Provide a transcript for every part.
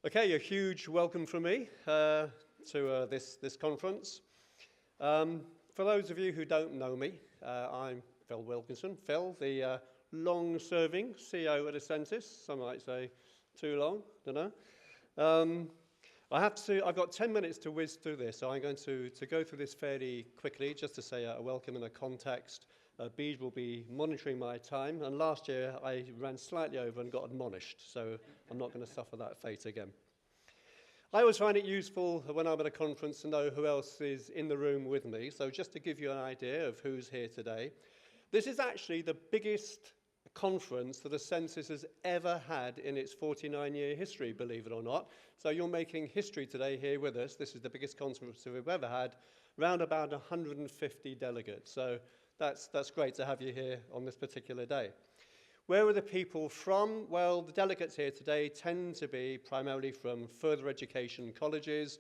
Okay, a huge welcome from me to this conference. For those of you who don't know me, I'm Phil Wilkinson. Phil, the long-serving CEO at Ascentis. Some might say too long, don't know. I've got 10 minutes to whiz through this, so I'm going to go through this fairly quickly, just to say a welcome and a context. Bede will be monitoring my time, and last year I ran slightly over and got admonished, so I'm not going to suffer that fate again. I always find it useful when I'm at a conference to know who else is in the room with me, so just to give you an idea of who's here today. This is actually the biggest conference that Ascentis has ever had in its 49-year history, believe it or not. So you're making history today here with us. This is the biggest conference we've ever had, round about 150 delegates. So that's great to have you here on this particular day. Where are the people from? Well, the delegates here today tend to be primarily from further education colleges,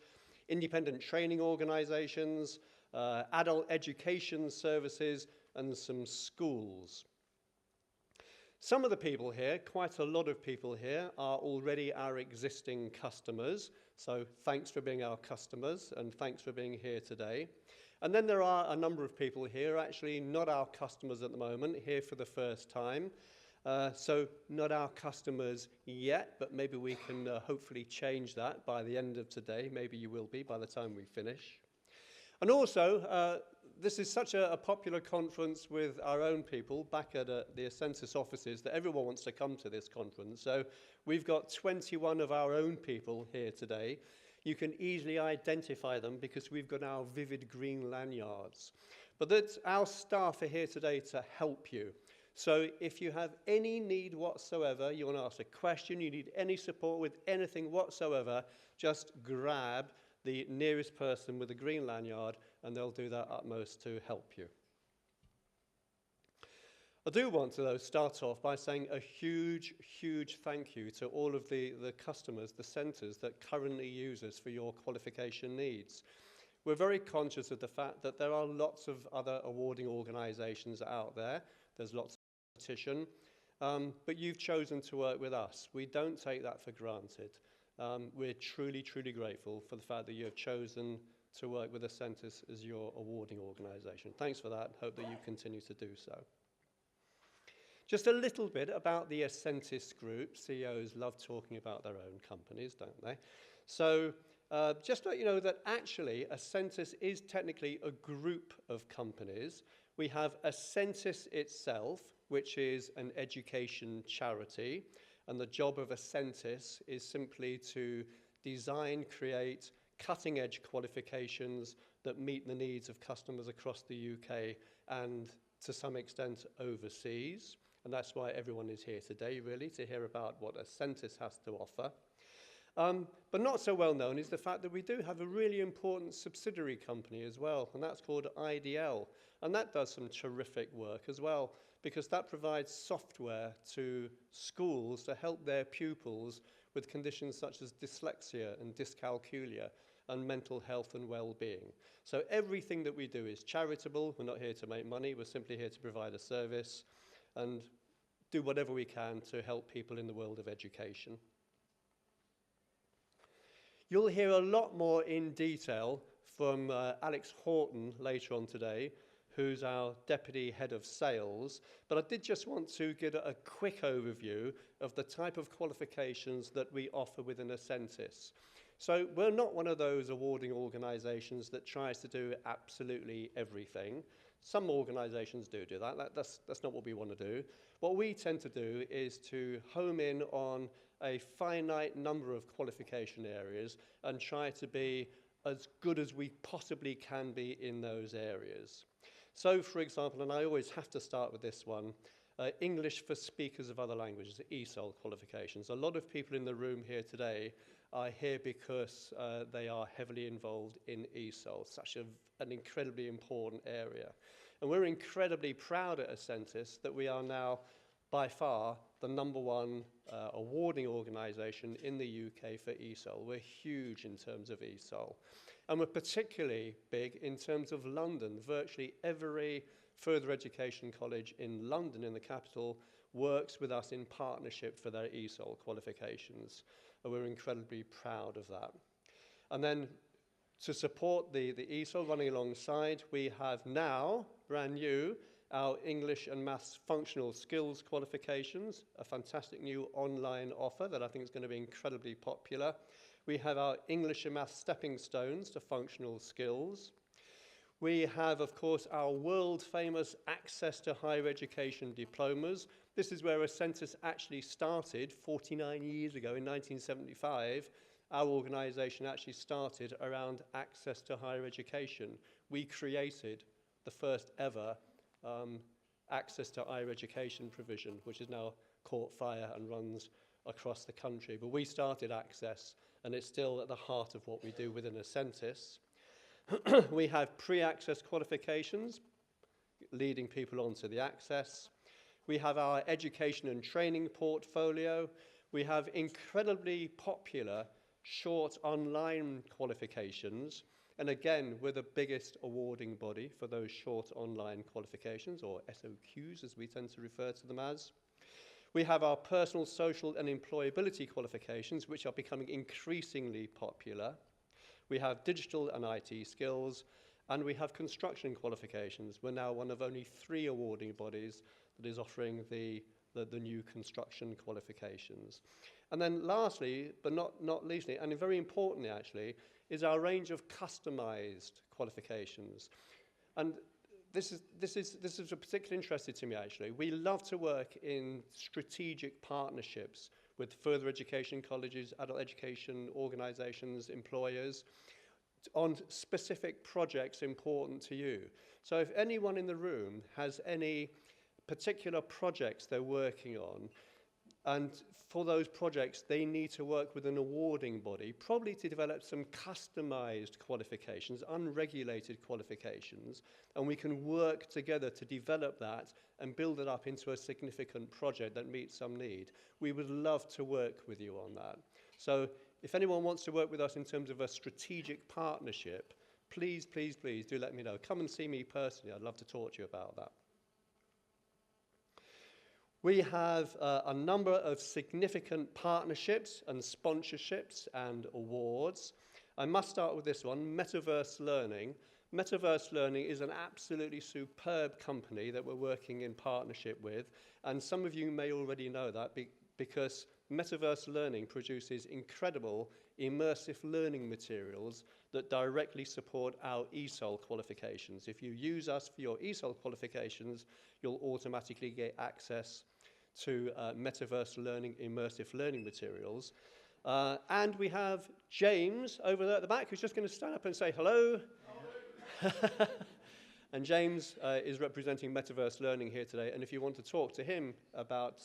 independent training organizations, adult education services, and some schools. Some of the people here, quite a lot of people here, are already our existing customers. So thanks for being our customers, and thanks for being here today. And then there are a number of people here, actually not our customers at the moment, here for the first time. So not our customers yet, but maybe we can hopefully change that by the end of today. Maybe you will be by the time we finish. And also, this is such a popular conference with our own people back at the Ascentis offices that everyone wants to come to this conference. So we've got 21 of our own people here today. You can easily identify them because we've got our vivid green lanyards. But that our staff are here today to help you. So if you have any need whatsoever, you want to ask a question, you need any support with anything whatsoever, just grab the nearest person with a green lanyard and they'll do their utmost to help you. I do want to, though, start off by saying a huge, huge thank you to all of the customers, the centres that currently use us for your qualification needs. We're very conscious of the fact that there are lots of other awarding organisations out there. There's lots of competition, but you've chosen to work with us. We don't take that for granted. We're truly, truly grateful for the fact that you have chosen to work with Ascentis as your awarding organisation. Thanks for that. Hope that you continue to do so. Just a little bit about the Ascentis group. CEOs love talking about their own companies, don't they? So just to let you know that actually Ascentis is technically a group of companies. We have Ascentis itself, which is an education charity, and the job of Ascentis is simply to design, create cutting-edge qualifications that meet the needs of customers across the UK and to some extent overseas. And that's why everyone is here today, really, to hear about what Ascentis has to offer. But not so well known is the fact that we do have a really important subsidiary company as well, and that's called IDL. And that does some terrific work as well, because that provides software to schools to help their pupils with conditions such as dyslexia and dyscalculia and mental health and well-being. So everything that we do is charitable. We're not here to make money. We're simply here to provide a service and do whatever we can to help people in the world of education. You'll hear a lot more in detail from Alex Horton later on today, who's our Deputy Head of Sales, but I did just want to give a quick overview of the type of qualifications that we offer within Ascentis. So we're not one of those awarding organisations that tries to do absolutely everything. Some organisations do that. That's not what we want to do. What we tend to do is to home in on a finite number of qualification areas and try to be as good as we possibly can be in those areas. So, for example, and I always have to start with this one, English for speakers of other languages, ESOL qualifications. A lot of people in the room here today are here because they are heavily involved in ESOL, such an incredibly important area. And we're incredibly proud at Ascentis that we are now, by far, the #1 awarding organisation in the UK for ESOL. We're huge in terms of ESOL. And we're particularly big in terms of London. Virtually every further education college in London, in the capital, works with us in partnership for their ESOL qualifications. And we're incredibly proud of that. And then to support the ESOL running alongside, we have now, brand new, our English and Maths Functional Skills qualifications, a fantastic new online offer that I think is going to be incredibly popular. We have our English and Maths Stepping Stones to Functional Skills. We have, of course, our world-famous Access to Higher Education diplomas. This is where Ascentis actually started 49 years ago in 1975. Our organisation actually started around access to higher education. We created the first ever access to higher education provision, which has now caught fire and runs across the country. But we started access, and it's still at the heart of what we do within Ascentis. We have pre-access qualifications, leading people onto the access. We have our education and training portfolio. We have incredibly popular short online qualifications, and again, we're the biggest awarding body for those short online qualifications, or SOQs as we tend to refer to them as. We have our personal, social and employability qualifications, which are becoming increasingly popular. We have digital and IT skills, and we have construction qualifications. We're now one of only 3 awarding bodies that is offering the new construction qualifications. And then lastly, but not leastly, and very importantly actually, is our range of customized qualifications. And this is particularly interesting to me actually. We love to work in strategic partnerships with further education colleges, adult education organisations, employers, on specific projects important to you. So if anyone in the room has any particular projects they're working on, and for those projects they need to work with an awarding body, probably to develop some customized qualifications, unregulated qualifications, and we can work together to develop that and build it up into a significant project that meets some need. We would love to work with you on that. So if anyone wants to work with us in terms of a strategic partnership, please, please, please do let me know. Come and see me personally. I'd love to talk to you about that. We have a number of significant partnerships and sponsorships and awards. I must start with this one, Metaverse Learning. Metaverse Learning is an absolutely superb company that we're working in partnership with, and some of you may already know that because Metaverse Learning produces incredible immersive learning materials that directly support our ESOL qualifications. If you use us for your ESOL qualifications, you'll automatically get access to Metaverse Learning immersive learning materials. And we have James over there at the back who's just going to stand up and say hello. And James is representing Metaverse Learning here today, and if you want to talk to him about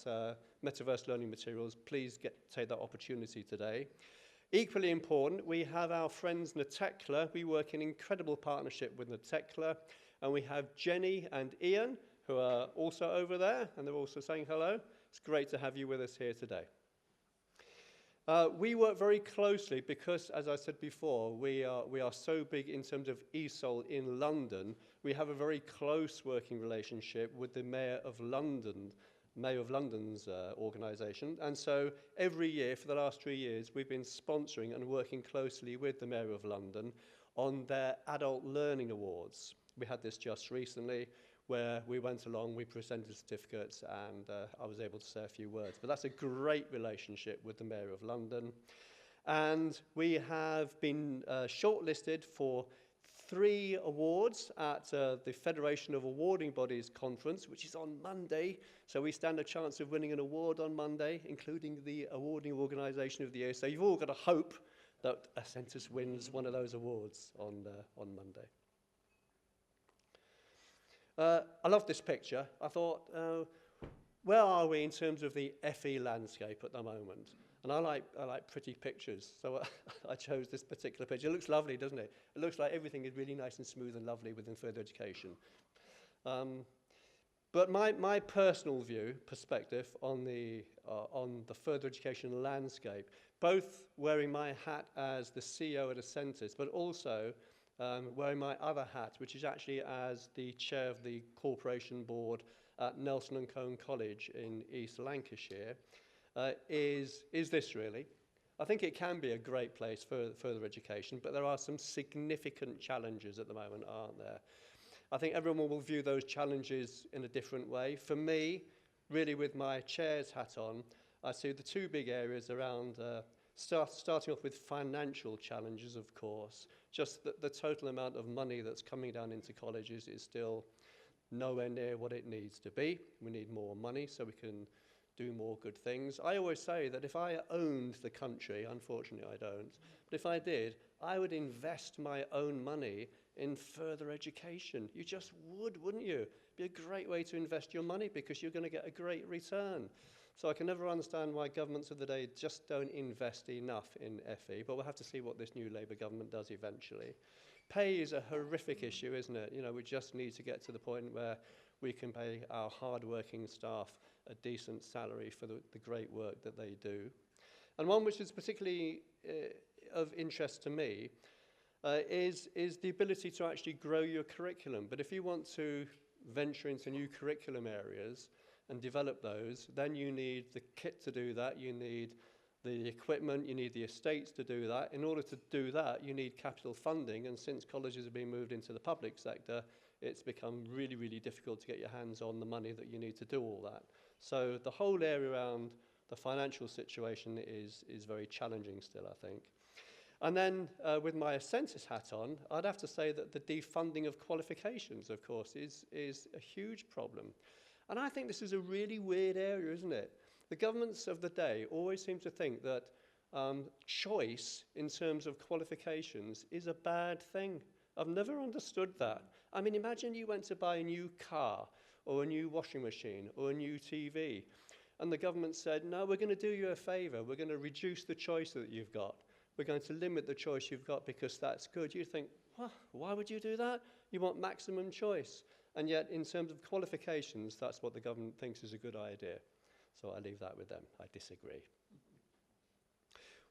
Metaverse Learning materials, please take that opportunity today. Equally important, we have our friends Natekla. We work in incredible partnership with Natekla, and we have Jenny and Ian, who are also over there, and they're also saying hello. It's great to have you with us here today. We work very closely because, as I said before, we are so big in terms of ESOL in London. We have a very close working relationship with the Mayor of London's organisation. And so every year for the last 3 years, we've been sponsoring and working closely with the Mayor of London on their Adult Learning Awards. We had this just recently, where we went along, we presented certificates, and I was able to say a few words. But that's a great relationship with the Mayor of London. And we have been shortlisted for 3 awards at the Federation of Awarding Bodies Conference, which is on Monday. So we stand a chance of winning an award on Monday, including the Awarding Organisation of the Year. So you've all got to hope that Ascentis wins one of those awards on Monday. I love this picture. I thought, where are we in terms of the FE landscape at the moment? And I like pretty pictures, so I chose this particular picture. It looks lovely, doesn't it? It looks like everything is really nice and smooth and lovely within further education. But my personal perspective on the further education landscape, both wearing my hat as the CEO at Ascentis, but also wearing my other hat, which is actually as the chair of the corporation board at Nelson and Cone College in East Lancashire is this really. I think it can be a great place for further education, but there are some significant challenges at the moment, aren't there? I think everyone will view those challenges in a different way. For me, really with my chair's hat on, I see the two big areas around starting off with financial challenges, of course. Just the total amount of money that's coming down into colleges is still nowhere near what it needs to be. We need more money so we can do more good things. I always say that if I owned the country, unfortunately I don't, but if I did, I would invest my own money in further education. You just would, wouldn't you? It'd be a great way to invest your money because you're going to get a great return. So I can never understand why governments of the day just don't invest enough in FE, but we'll have to see what this new Labour government does eventually. Pay is a horrific issue, isn't it? You know, we just need to get to the point where we can pay our hard-working staff a decent salary for the great work that they do. And one which is particularly of interest to me is the ability to actually grow your curriculum. But if you want to venture into new curriculum areas and develop those, then you need the kit to do that, you need the equipment, you need the estates to do that. In order to do that, you need capital funding, and since colleges have been moved into the public sector, it's become really, really difficult to get your hands on the money that you need to do all that. So the whole area around the financial situation is very challenging still, I think. And then with my Ascentis hat on, I'd have to say that the defunding of qualifications, of course, is a huge problem. And I think this is a really weird area, isn't it? The governments of the day always seem to think that choice in terms of qualifications is a bad thing. I've never understood that. I mean, imagine you went to buy a new car or a new washing machine or a new TV, and the government said, no, we're going to do you a favour. We're going to reduce the choice that you've got. We're going to limit the choice you've got because that's good. You think, well, why would you do that? You want maximum choice. And yet, in terms of qualifications, that's what the government thinks is a good idea. So I leave that with them. I disagree.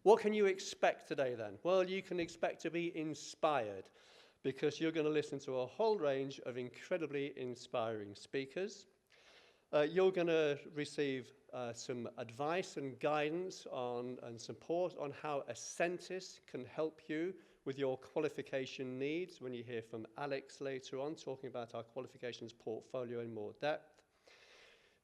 What can you expect today then? Well, you can expect to be inspired because you're going to listen to a whole range of incredibly inspiring speakers. You're going to receive some advice and guidance and support on how Ascentis can help you with your qualification needs when you hear from Alex later on, talking about our qualifications portfolio in more depth.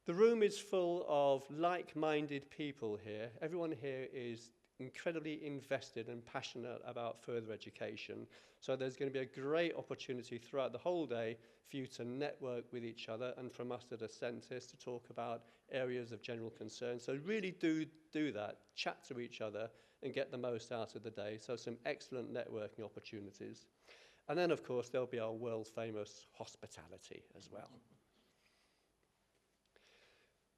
The room is full of like-minded people here. Everyone here is incredibly invested and passionate about further education. So there's going to be a great opportunity throughout the whole day for you to network with each other and from us at Ascentis to talk about areas of general concern. So really do that, chat to each other and get the most out of the day. So some excellent networking opportunities. And then, of course, there'll be our world-famous hospitality as well.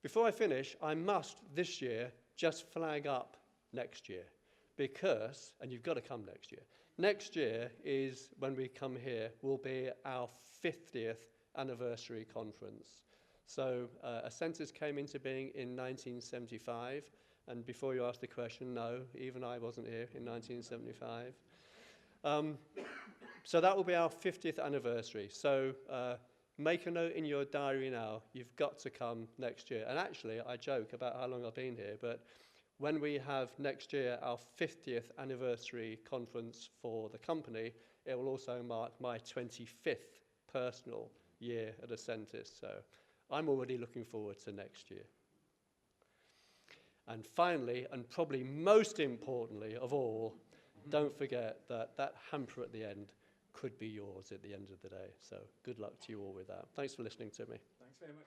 Before I finish, I must this year just flag up next year because, and you've got to come next year, next year is when we come here, will be our 50th anniversary conference. So Ascentis came into being in 1975, and before you ask the question, no, even I wasn't here in 1975. So that will be our 50th anniversary. So make a note in your diary now, you've got to come next year. And actually, I joke about how long I've been here, but when we have next year our 50th anniversary conference for the company, it will also mark my 25th personal year at Ascentis. So I'm already looking forward to next year. And finally, and probably most importantly of all, don't forget that that hamper at the end could be yours at the end of the day. So good luck to you all with that. Thanks for listening to me. Thanks very much.